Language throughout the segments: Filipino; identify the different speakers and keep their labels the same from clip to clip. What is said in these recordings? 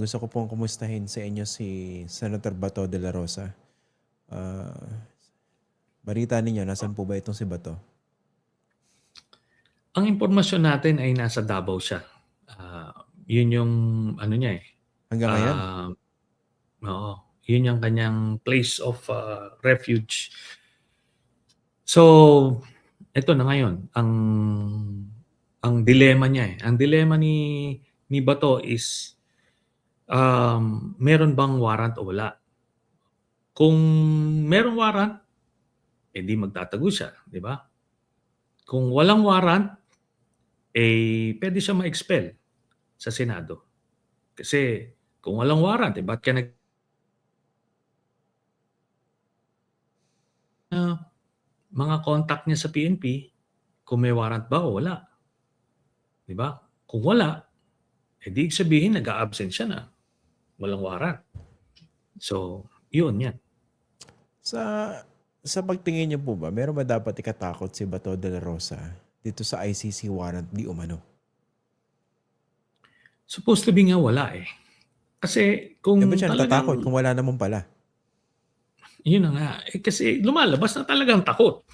Speaker 1: Gusto ko pong kumustahin sa inyo si Senator Bato de la Rosa. Ah, balita ninyo, nasan po ba itong si Bato?
Speaker 2: Ang impormasyon natin ay nasa Davao siya. Ah, 'Yun yung ano niya, eh,
Speaker 1: Hanggang ngayon?
Speaker 2: ah, oo, 'yun yung kanyang place of, refuge. So, eto na ngayon ang dilema niya, eh. Ang dilema ni Bato is, meron bang warrant o wala? Kung merong warrant, eh, di magtatago siya, 'di ba? Kung walang warrant, eh, puwede siyang ma-expel sa Senado. Kasi kung walang warrant, eh, ba't ka mga contact niya sa PNP kung may warrant ba o wala, 'di ba? Kung wala, eh, di sabihin nag-a-absent siya na, walang warrant. So, 'yan.
Speaker 1: Sa sa pagtingin niyo po ba, meron ba dapat ikatakot si Bato de la Rosa dito sa ICC warrant di umano?
Speaker 2: Supposed to be nga wala, eh. Kasi
Speaker 1: Ba't
Speaker 2: kung
Speaker 1: siya natatakot
Speaker 2: talagang
Speaker 1: kung wala naman pala?
Speaker 2: 'yun na nga, eh, kasi lumalabas na talagang takot,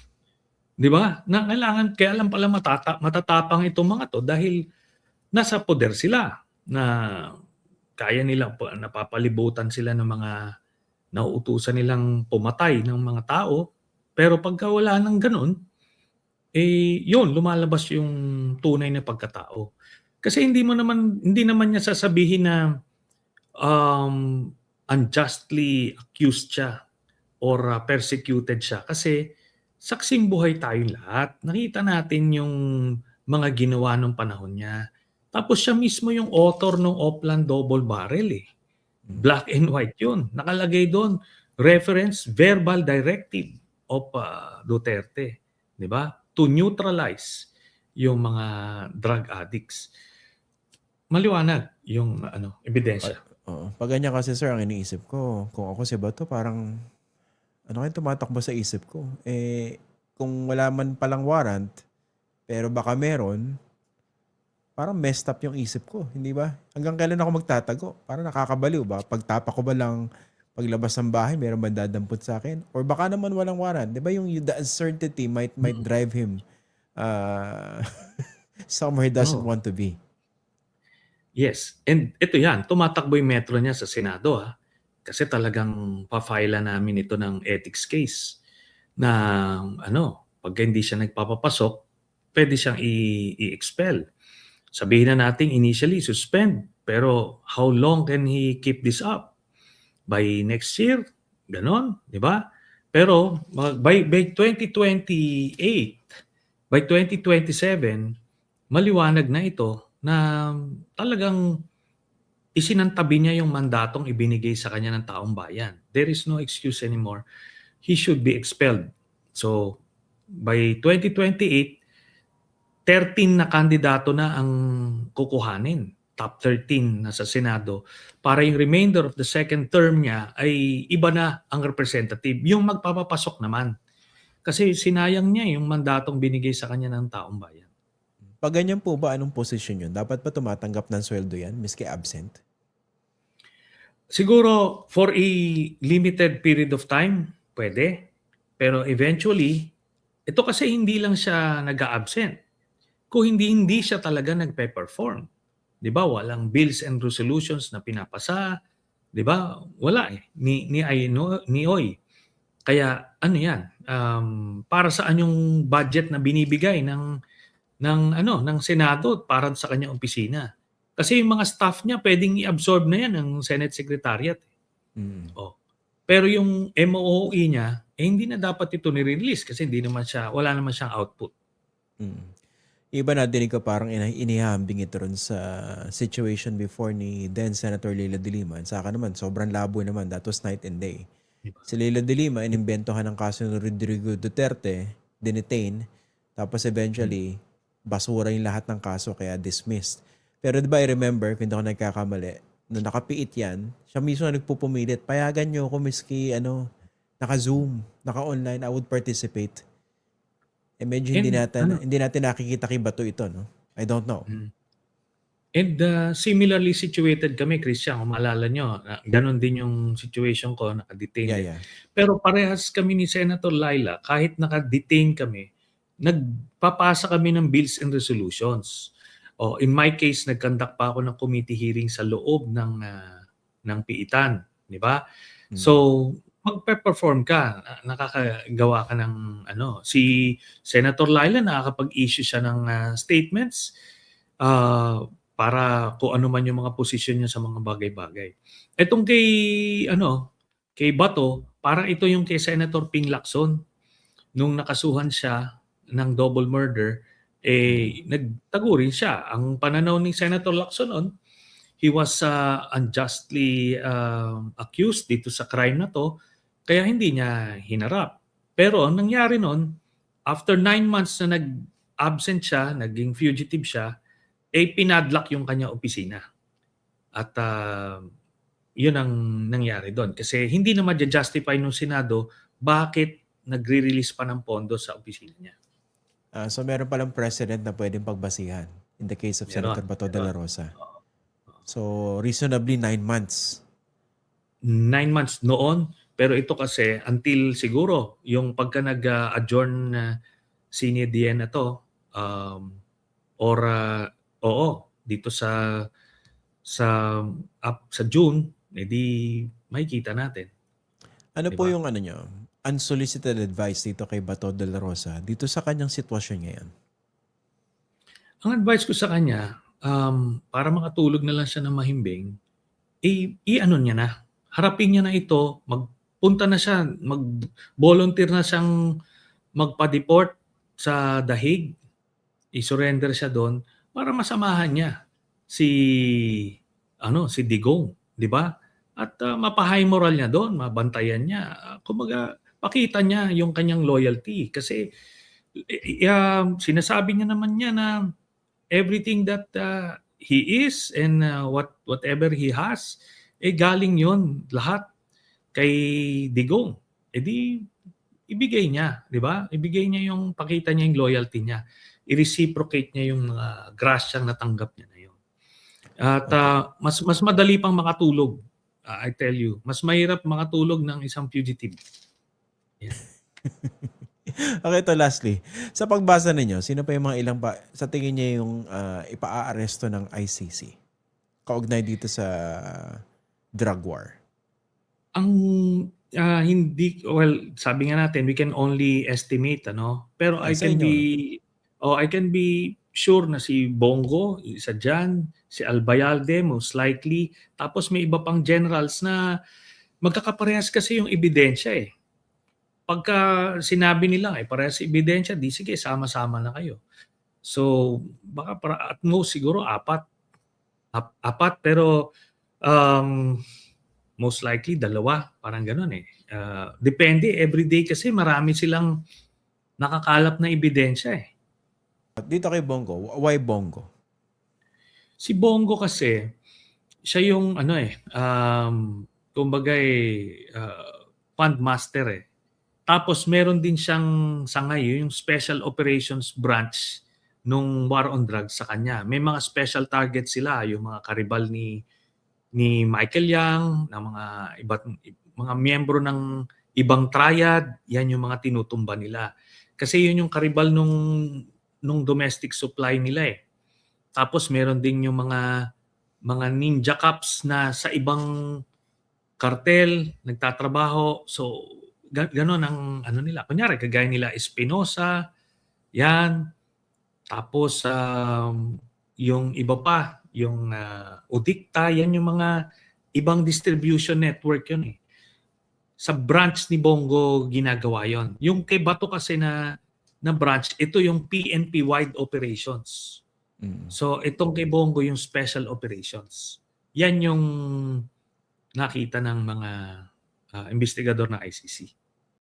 Speaker 2: 'di ba? Na kailangan kaya lang pala matatapang itong mga 'to dahil nasa poder sila na kaya nilang napapalibutan sila ng mga nauutusan nilang pumatay ng mga tao, pero pagka wala ng gano'n, eh, 'yun lumalabas yung tunay na pagkatao. Kasi hindi naman niya sasabihin na, unjustly accused siya or, persecuted siya kasi saksing buhay tayong lahat. Nakita natin yung mga ginawa nung panahon niya. Tapos siya mismo yung author nung Oplan Double Barrel, eh.
Speaker 1: Mm.
Speaker 2: Black and white yun. Nakalagay doon, reference verbal directive of Duterte, 'di ba? To neutralize yung mga drug addicts. Maliwanag yung
Speaker 1: Pa-
Speaker 2: ebidensya.
Speaker 1: Oo. Pag ganyan kasi sir, ang iniisip ko, kung ako si Bato, parang ano kayong tumatakbo sa isip ko? Kung wala man palang warrant, pero baka meron, parang messed up yung isip ko, hindi ba? Hanggang kailan ako magtatago? Parang nakakabaliw ba? Pagtapa ko ba lang paglabas ng bahay, meron ba dadampot sa akin? Or baka naman walang warrant. Di ba yung the uncertainty might
Speaker 2: Mm.
Speaker 1: drive him uh, somewhere he doesn't
Speaker 2: Oo.
Speaker 1: want to be.
Speaker 2: Yes, and ito 'yan, tumatakbo yung metro niya sa Senado, kasi talagang pa-file-lan namin ito ng ethics case na pagka hindi siya nagpapapasok, puwede siyang i-expel. Sabihin na nating initially suspend, pero how long can he keep this up? By next year, gano'n, 'di ba? Pero by 2028, by 2027, maliwanag na ito na talagang isinantabi niya yung mandatong ibinigay sa kanya ng taong bayan. There is no excuse anymore. He should be expelled. So, by 2028, 13 na kandidato na ang kukuhanin. Top 13 na sa Senado para yung remainder of the second term niya ay iba na ang representative, yung magpapapasok naman. Kasi sinayang niya yung mandatong binigay sa kanya ng taong bayan.
Speaker 1: Pag ganyan po ba, anong posisyon yun? Dapat ba tumatanggap ng sweldo yan, miski absent?
Speaker 2: Siguro for a limited period of time, pwede. Pero eventually, ito kasi hindi lang siya nag-a-absent. Kung hindi siya talaga nagpe-perform. 'Di ba, walang bills and resolutions na pinapasa, 'di ba? Wala, eh, ni Oy. Kaya ano 'yan, para saan yung budget na binibigay ng Senado para sa kanyang opisina. Kasi yung mga staff niya puwedeng i-absorb na 'yan ng Senate Secretariat, eh.
Speaker 1: Mm.
Speaker 2: Oh. Pero yung MOOE niya, eh, hindi na dapat ito ni-release kasi wala naman siyang output.
Speaker 1: Mm. Iba nadinig ko parang inihambing ito ron sa situation before ni then Senator Leila de Lima. Sa akin naman, sobrang labo naman. That was night and day.
Speaker 2: 'Di ba?
Speaker 1: Si Leila de Lima, inimbentohan ng kaso ni Rodrigo Duterte, dinetain, tapos
Speaker 2: Hmm.
Speaker 1: eventually, basura yung lahat ng kaso kaya dismissed. Pero di ba I remember, kung hindi ako nagkakamali, nung nakapiit yan, siya mismo nagpupumilit, payagan nyo ako miski naka-Zoom, naka-online, I would participate. Medyo hindi
Speaker 2: And
Speaker 1: natin nakikita kay Bato ito, no? I don't know.
Speaker 2: hmm. And similarly situated kami, Christian, kung maalala nyo, ganon din yung situation ko, naka-detain
Speaker 1: Yeah,
Speaker 2: din.
Speaker 1: yeah.
Speaker 2: Pero parehas kami ni Senator Laila, kahit naka-detain kami, nagpapasa kami ng bills and resolutions. In my case, nag-conduct pa ako ng committee hearing sa loob ng piitan, di ba?
Speaker 1: Mm.
Speaker 2: So, magpe-perform ka, nakakagawa ka ng si Senator Laila nakakapag-issue siya ng statements para kung ano man yung mga posisyon niya sa mga bagay-bagay. Etong kay Bato, parang ito yung kay Senator Ping Lacson. Nung nakasuhan siya ng double murder, nagtago rin siya. Ang pananaw ni Senator Lacson noon, he was unjustly accused dito sa crime na to, kaya hindi niya hinarap. Pero ang nangyari noon, after 9 months na nag-absent siya, naging fugitive siya, pinadlock yung kanya opisina. At yun ang nangyari doon. Kasi hindi na ma-justify ng Senado bakit nagre-release pa ng pondo sa opisina niya.
Speaker 1: So meron palang precedent na pwedeng pagbasihan in the case of Senator Bato de la Rosa. So reasonably 9 months.
Speaker 2: 9 months noon, pero ito kasi until siguro yung pagka nag-adjourn si Dian na to, dito sa June, edi makikita natin.
Speaker 1: Ano
Speaker 2: Diba?
Speaker 1: po yung nyo, unsolicited advice dito kay Bato de la Rosa dito sa kanyang sitwasyon ngayon?
Speaker 2: Ang advice ko sa kanya, para makatulog na lang siya ng mahimbing, i-ano niya na. Harapin niya na ito, magpunta na siya, mag-volunteer na siyang magpa-deport sa Dahig. I-surrender siya doon para masamahan niya si Digong, di ba? At mapahay moral niya doon, mabantayan niya. Kumbaga, pakita niya yung kanyang loyalty kasi sinasabi niya naman niya na everything that he is and whatever he has, galing yon lahat kay Digong. Di ibigay niya, di ba? Ibigay niya yung, pakita niya yung loyalty niya. I-reciprocate niya yung mga grasyang natanggap niya na yun. At mas madali pang makatulog. I tell you, mas mahirap makatulog ng isang fugitive. Yeah.
Speaker 1: Okay, ito lastly. Sa pagbasa ninyo, sino pa yung mga ilang sa tingin niya yung ipa-aaresto ng ICC? Kaugnay dito sa drug war.
Speaker 2: Ang hindi, sabi nga natin, we can only estimate, Pero I can be sure na si Bongo, isa dyan, si Albayalde, most likely. Tapos may iba pang generals na magkakaparehas kasi yung ebidensya eh. Pagka sinabi nila parehas ebidensya, di sige, sama-sama na kayo. So, baka at most siguro apat, pero most likely 2, parang gano'n eh. Depende, everyday kasi marami silang nakakalap na ebidensya eh.
Speaker 1: Dito kay Bongo, why Bongo?
Speaker 2: Si Bongo kasi, siya yung kumbaga fund master eh. Tapos meron din siyang sangay, yung Special Operations Branch nung War on Drugs sa kanya. May mga special targets sila, yung mga karibal ni Michael Yang, na mga miyembro ng ibang triad, yan yung mga tinutumba nila. Kasi yun yung karibal nung domestic supply nila eh. Tapos meron din yung mga ninja cops na sa ibang kartel nagtatrabaho. So ganon ang nila. Kunyari kagaya nila Espinosa, yan. Tapos yung iba pa, yung Udikta, yan yung mga ibang distribution network yun eh. Sa branch ni Bongo ginagawa yon. Yung kay Bato kasi na branch, ito yung PNP-wide operations. So itong kay Bongo yung special operations. Yan yung nakita ng mga investigador ng ICC.